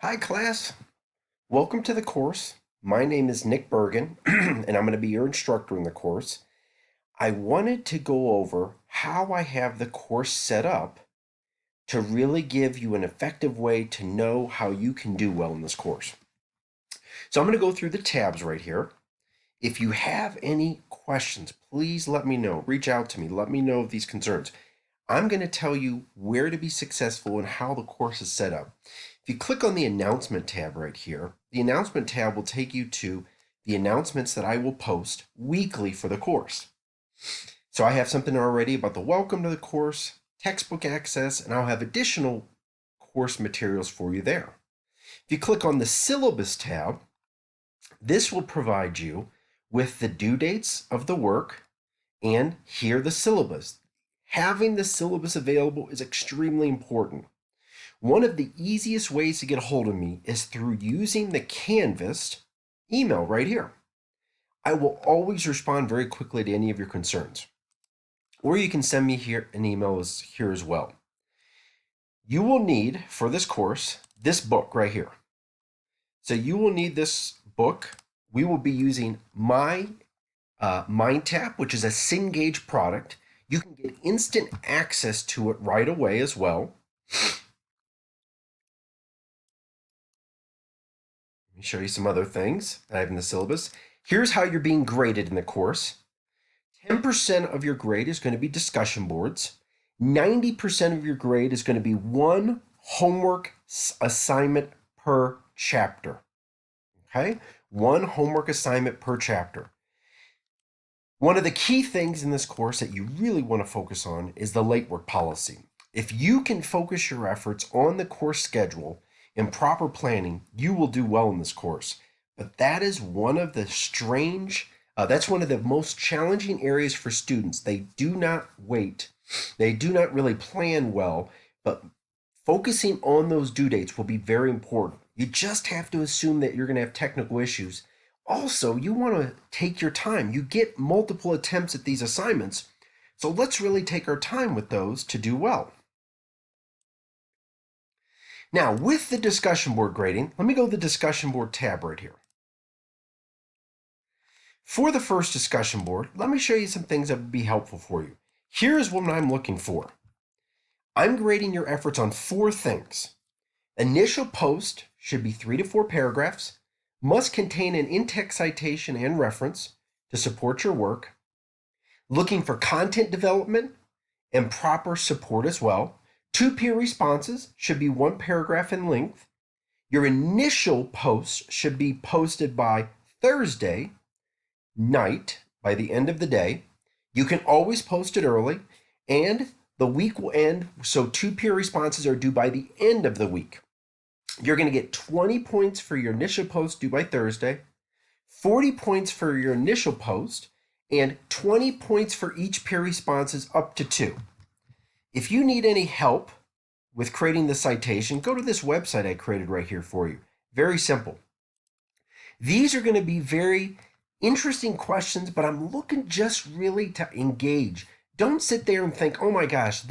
Hi, class. Welcome to the course. My name is Nick Bergen, and I'm going to be your instructor in the course. I wanted to go over how I have the course set up to really give you an effective way to know how you can do well in this course. So I'm going to go through the tabs right here. If you have any questions, please let me know. Reach out to me. Let me know of these concerns. I'm going to tell you where to be successful and how the course is set up. If you click on the announcement tab right here, the announcement tab will take you to the announcements that I will post weekly for the course. So I have something already about the welcome to the course, textbook access, and I'll have additional course materials for you there. If you click on the syllabus tab, this will provide you with the due dates of the work and here the syllabus. Having the syllabus available is extremely important. One of the easiest ways to get a hold of me is through using the Canvas email right here. I will always respond very quickly to any of your concerns. Or you can send me here an email here as well. You will need, for this course, this book right here. So you will need this book. We will be using my MindTap, which is a Cengage product. You can get instant access to it right away as well. Let me show you some other things that I have in the syllabus. Here's how you're being graded in the course. 10% of your grade is going to be discussion boards. 90% of your grade is going to be one homework assignment per chapter. Okay? One homework assignment per chapter. One of the key things in this course that you really want to focus on is the late work policy. If you can focus your efforts on the course schedule and proper planning, you will do well in this course. But that is one of the that's one of the most challenging areas for students. They do not wait. They do not really plan well, but focusing on those due dates will be very important. You just have to assume that you're going to have technical issues. Also, you want to take your time. You get multiple attempts at these assignments, so let's really take our time with those to do well. Now, with the discussion board grading, let me go to the discussion board tab right here. For the first discussion board, let me show you some things that would be helpful for you. Here's what I'm looking for. I'm grading your efforts on 4 things. Initial post should be 3 to 4 paragraphs, must contain an in-text citation and reference to support your work, looking for content development and proper support as well. 2 peer responses should be 1 paragraph in length. Your initial post should be posted by Thursday night, by the end of the day. You can always post it early, and the week will end, so 2 peer responses are due by the end of the week. You're going to get 20 points for your initial post due by Thursday, 40 points for your initial post, and 20 points for each peer responses up to 2. If you need any help with creating the citation, go to this website I created right here for you. Very simple. These are going to be very interesting questions, but I'm looking just really to engage. Don't sit there and think, oh my gosh,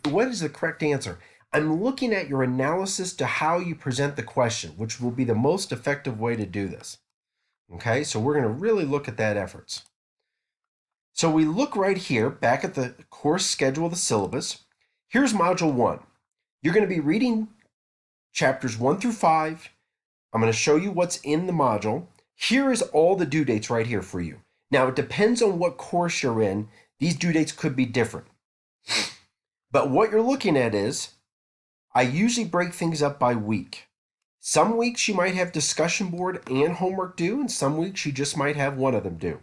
what is the correct answer? I'm looking at your analysis to how you present the question, which will be the most effective way to do this. Okay, so we're going to really look at that efforts. So we look right here, back at the course schedule of the syllabus. Here's Module 1. You're going to be reading chapters 1 through 5. I'm going to show you what's in the module. Here is all the due dates right here for you. Now, it depends on what course you're in. These due dates could be different. But what you're looking at is, I usually break things up by week. Some weeks you might have discussion board and homework due, and some weeks you just might have one of them due.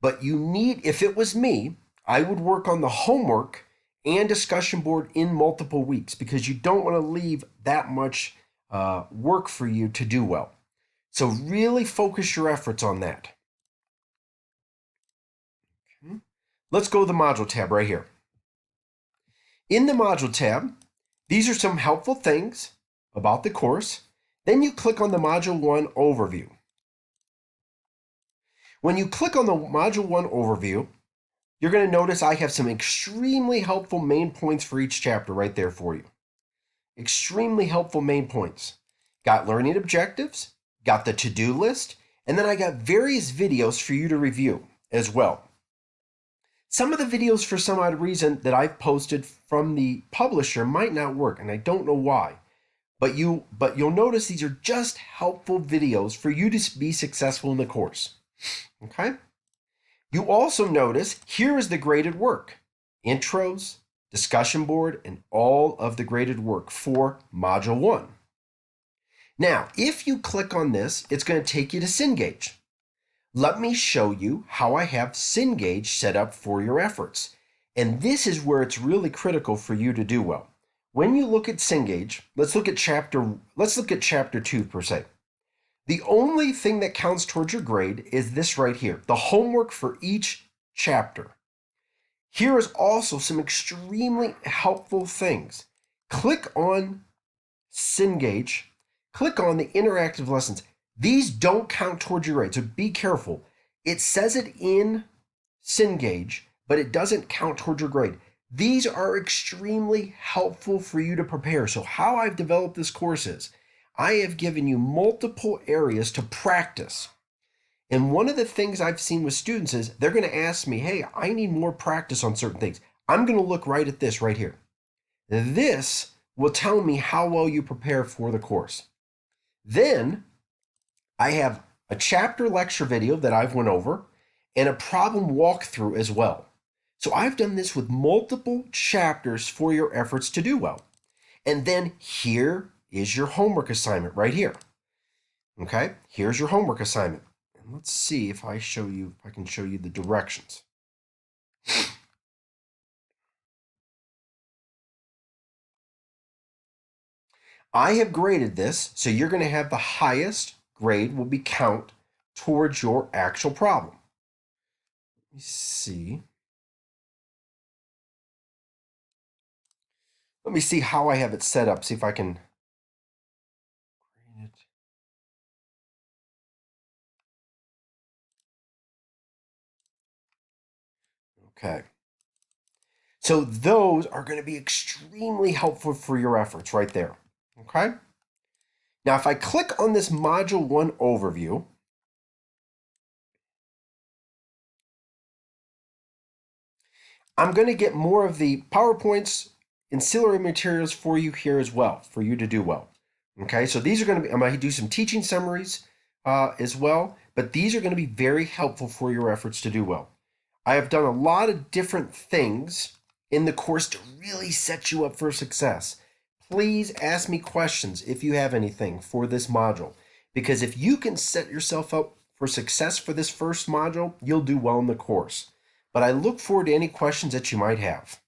But if it was me, I would work on the homework and discussion board in multiple weeks because you don't want to leave that much work for you to do well. So really focus your efforts on that. Okay. Let's go to the module tab right here. In the module tab, these are some helpful things about the course. Then you click on the Module 1 overview. When you click on the Module 1 overview, you're going to notice I have some extremely helpful main points for each chapter right there for you. Extremely helpful main points. got learning objectives, got the to-do list, and then I got various videos for you to review as well. Some of the videos, for some odd reason, that I've posted from the publisher might not work, and I don't know why. But you'll notice these are just helpful videos for you to be successful in the course. Okay? You also notice here is the graded work. Intros, discussion board, and all of the graded work for Module 1. Now, if you click on this, it's going to take you to Cengage. Let me show you how I have Cengage set up for your efforts. And this is where it's really critical for you to do well. When you look at Cengage, let's look at chapter 2 per se. The only thing that counts towards your grade is this right here, the homework for each chapter. Here is also some extremely helpful things. Click on Cengage, click on the interactive lessons. These don't count towards your grade, so be careful. It says it in Cengage, but it doesn't count towards your grade. These are extremely helpful for you to prepare. So how I've developed this course is, I have given you multiple areas to practice. And one of the things I've seen with students is they're going to ask me, hey, I need more practice on certain things. I'm going to look right at this right here. This will tell me how well you prepare for the course. Then I have a chapter lecture video that I've went over and a problem walkthrough as well. So I've done this with multiple chapters for your efforts to do well. And then here is your homework assignment right here. Okay, here's your homework assignment. And let's see if I can show you the directions. I have graded this, so you're going to have the highest grade will be count towards your actual problem. Let me see. Let me see how I have it set up, see if I can grade it. Okay. So those are going to be extremely helpful for your efforts right there. Okay. Now, if I click on this Module 1 overview, I'm going to get more of the PowerPoints, ancillary materials for you here as well, for you to do well. Okay, so these are going to be, I'm going to do some teaching summaries as well, but these are going to be very helpful for your efforts to do well. I have done a lot of different things in the course to really set you up for success. Please ask me questions if you have anything for this module, because if you can set yourself up for success for this first module, you'll do well in the course. But I look forward to any questions that you might have.